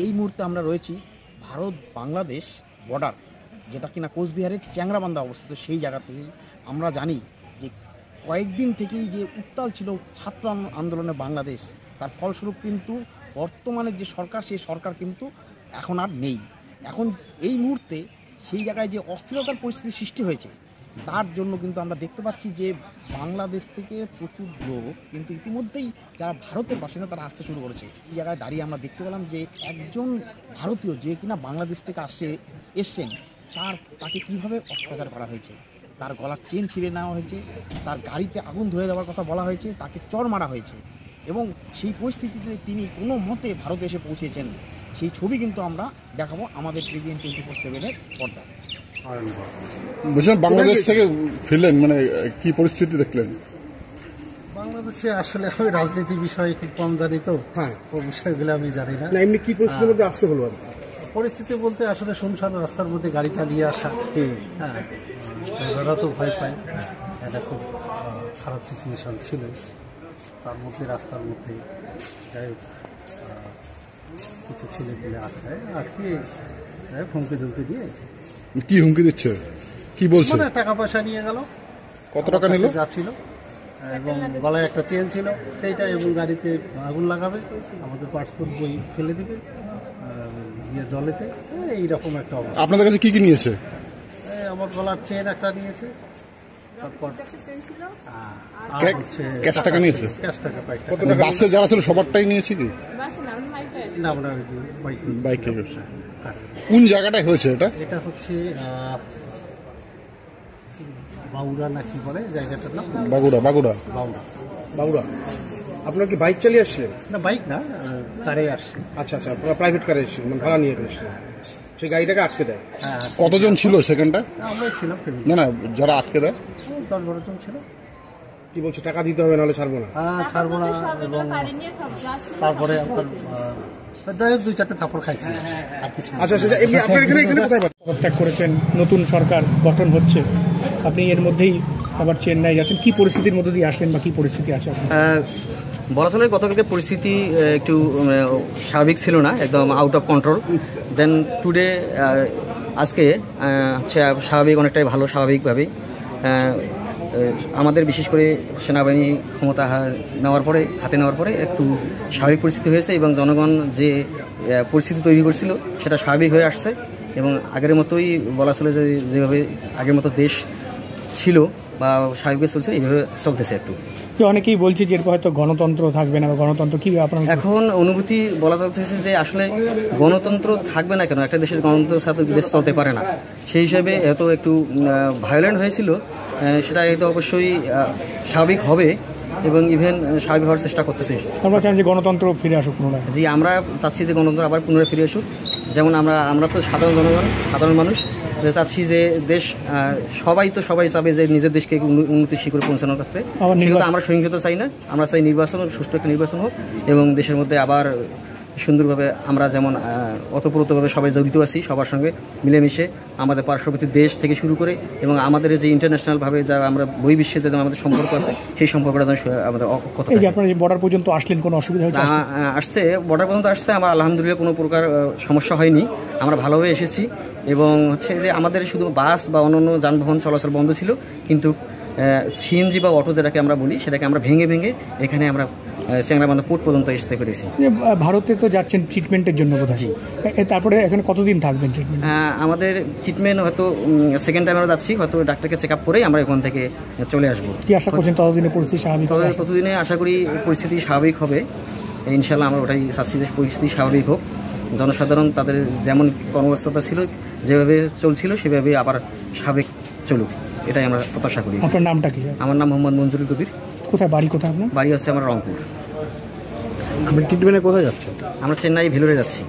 এই মুহূর্তে আমরা রয়েছি ভারত বাংলাদেশ বর্ডার, যেটা কিনা কোচবিহারের চ্যাংরাবান্ধা অবস্থিত। সেই জায়গা থেকেই আমরা জানি যে কয়েকদিন থেকেই যে উত্তাল ছিল ছাত্র আন্দোলনে বাংলাদেশ, তার ফলস্বরূপ কিন্তু বর্তমানে যে সরকার, সেই সরকার কিন্তু এখন আর নেই। এখন এই মুহূর্তে সেই জায়গায় যে অস্থিরতার পরিস্থিতি সৃষ্টি হয়েছে, তার জন্য কিন্তু আমরা দেখতে পাচ্ছি যে বাংলাদেশ থেকে প্রচুর লোক কিন্তু ইতিমধ্যেই যারা ভারতের বাসিন্দা তারা আসতে শুরু করেছে। এই জায়গায় দাঁড়িয়ে আমরা দেখতে পেলাম যে একজন ভারতীয় যে কিনা বাংলাদেশ থেকে এসছেন, তাকে কীভাবে অত্যাচার করা হয়েছে। তার গলার চেন ছিঁড়ে নেওয়া হয়েছে, তার গাড়িতে আগুন ধরে দেওয়ার কথা বলা হয়েছে, তাকে চড় মারা হয়েছে এবং সেই পরিস্থিতিতে তিনি কোনো মতে ভারতে এসে পৌঁছেছেন। সেই ছবি কিন্তু আমরা দেখাবো আমাদের ABN 24/7-এর পর্দায়। বুঝলেন, বাংলাদেশ থেকে ফিরলেন, মানে কি পরিস্থিতি দেখলেন? বাংলাদেশে আসলে আমি রাজনীতির বিষয়ে খুব কম জানি, তো হ্যাঁ ওই বিষয়গুলো আমি জানি না। এমনি কি পরিস্থিতির মধ্যে আসতে হলো? পরিস্থিতি বলতে আসলে শুনশান রাস্তার মধ্যে গাড়ি চালিয়ে আসা, হ্যাঁ ড্রাইভাররা তো ভয় পায়, এটা খুব খারাপ সিচুয়েশন ছিল। তার মধ্যে রাস্তার মধ্যে যাই হোক কিছু ছেলেগুলো আটকে হুমকি ধুমকি দিয়ে। কি হুমকি দিচ্ছে, কি বলছে? মানে টাকা পয়সা নিয়ে গেল। কত টাকা নিল? যাচ্ছিল এবং গলায় একটা চেন ছিল সেইটা, এবং গাড়িতে আগুন লাগাবে, আমাদের পাসপোর্ট বই ফেলে দেবে জলেতে, এইরকম একটা অবস্থা। আপনাদের কাছে কি কি নিয়েছে? আমার গলার চেন একটা নিয়েছে, তারপর ক্যাশ টাকা নিয়েছে। ক্যাশ টাকা বাসে যারা ছিল সবারটাই নিয়েছে কি? না, আমরা বাইকে। কোন জায়গাটায় হয়েছে এটা? এটা হচ্ছে বাউড়া না কি বলে জায়গাটার নাম? বাগুড়া। বাউড়া। বাবুরা, আপনার কি বাইক চালিয়ে আসছিলেন? না, বাইক না, কারে আসছে। আচ্ছা আচ্ছা, প্রাইভেট কারে এসেছিলেন, মানে ভাড়া নিয়ে এসেছিলেন। সেই গাড়িটাকে আটকে দেয়। হ্যাঁ। কতজন ছিল সেখানটা? আমরাই ছিলাম। না না, যারা আটকে দেয় 10-12 জন ছিল। কি বলছে, টাকা দিতে হবে নাহলে ছাড়বো না? ছাড়বো না, এবং তারপরে আপনার যাই হোক 2-4টে থাপড় খাইছি আর কিছু। আচ্ছা আচ্ছা, এমনি আপনার এখানে কোথায় পদত্যাগ করেছেন, নতুন সরকার গঠন হচ্ছে, আপনি এর মধ্যেই আবার চেন্নাই যাচ্ছেন, কি পরিস্থিতির মধ্যে দিয়ে আসলেন বা কি পরিস্থিতি আছে? বলা চলে গতকালকে পরিস্থিতি একটু স্বাভাবিক ছিল না, একদম out of control. Then today আজকে হচ্ছে স্বাভাবিক, অনেকটাই ভালো। স্বাভাবিকভাবেই আমাদের বিশেষ করে সেনাবাহিনী ক্ষমতা হাতে নেওয়ার পরে একটু স্বাভাবিক পরিস্থিতি হয়েছে এবং জনগণ যে পরিস্থিতি তৈরি করছিল সেটা স্বাভাবিক হয়ে আসছে এবং আগের মতোই বলা চলে যে যেভাবে আগের মতো দেশ ছিল বা স্বাভাবিকভাবে চলছে এইভাবে চলতেছে। একটু অনেকেই বলছে যে এরপর হয়তো গণতন্ত্র থাকবে না, গণতন্ত্র কি আপনার এখন অনুভূতি বলা চলতেছে যে আসলে গণতন্ত্র থাকবে না কেন, একটা দেশের গণতন্ত্রের সাথে দেশ চলতে পারে না। সেই হিসাবে এত একটু ভায়োলেন্ট হয়েছিল, সেটা হয়তো অবশ্যই স্বাভাবিক হবে এবং ইভেন স্বাভাবিক হওয়ার চেষ্টা করতেছে। আমরা চাই যে গণতন্ত্র ফিরে আসুক পুনরায়। জি, আমরা চাচ্ছি যে গণতন্ত্র আবার পুনরায় ফিরে আসুক। যেমন আমরা তো সাধারণ মানুষ, চাচ্ছি যে দেশ সবাই চাবে যে নিজের দেশকে উন্নতির শিখরে পৌঁছানোর করতে। কিন্তু আমরা সহিংসতা চাই না, আমরা চাই নির্বাচন, সুষ্ঠু একটা নির্বাচন হোক এবং দেশের মধ্যে আবার সুন্দরভাবে আমরা যেমন ওতপ্রোতভাবে সবাই জড়িত আছি, সবার সঙ্গে মিলেমিশে আমাদের পার্শ্ববর্তী দেশ থেকে শুরু করে এবং আমাদের যে ইন্টারন্যাশনালভাবে যা আমরা বহির্বিশ্বে যে আমাদের সম্পর্ক আছে সেই সম্পর্কটা আমাদের অক্ষত। আপনারা বর্ডার পর্যন্ত আসলেন, কোনো অসুবিধা হয়েছে? আসতে বর্ডার পর্যন্ত আসতে আমার আলহামদুলিল্লাহ কোনো প্রকার সমস্যা হয়নি, আমরা ভালোভাবে এসেছি এবং হচ্ছে যে আমাদের শুধু বাস বা অন্যান্য যানবাহন চলাচল বন্ধ ছিল, কিন্তু সিএনজি বা অটো যেটাকে আমরা বলি সেটাকে আমরা ভেঙে এখানে আমরা চ্যাংরাবান্ধা পোর্ট পর্যন্ত আসতে পেরেছি। ভারতে তো যাচ্ছেন ট্রিটমেন্টের জন্য বোধহয়, তারপরে এখানে কতদিন থাকবেন ট্রিটমেন্ট? আমাদের ট্রিটমেন্ট হয়তো সেকেন্ড টাইম আমরা যাচ্ছি, হয়তো ডাক্তারকে চেক আপ করেই আমরা এখান থেকে চলে আসবো। কি আশা করছেন ততদিনে পরিস্থিতি স্বাভাবিক? ততদিনে আশা করি পরিস্থিতি স্বাভাবিক হবে ইনশাল্লাহ। আমরা ওটাই চাচ্ছি যে পরিস্থিতি স্বাভাবিক হোক, জনসাধারণ তাদের যেমন কর্মব্যস্ততা ছিল যেভাবে চলছিল সেভাবে আবার স্বাভাবিক চলুক, এটাই আমরা প্রত্যাশা করি। আপনার নামটা কি? আমার নাম মোহাম্মদ মঞ্জুরুল কবির। কোথায় বাড়ি? কোথায় আপনার বাড়ি? হচ্ছে আমার রংপুর। আপনি ট্রিটমেন্টে কোথায় যাচ্ছেন? আমরা চেন্নাই ভেলোরে যাচ্ছি।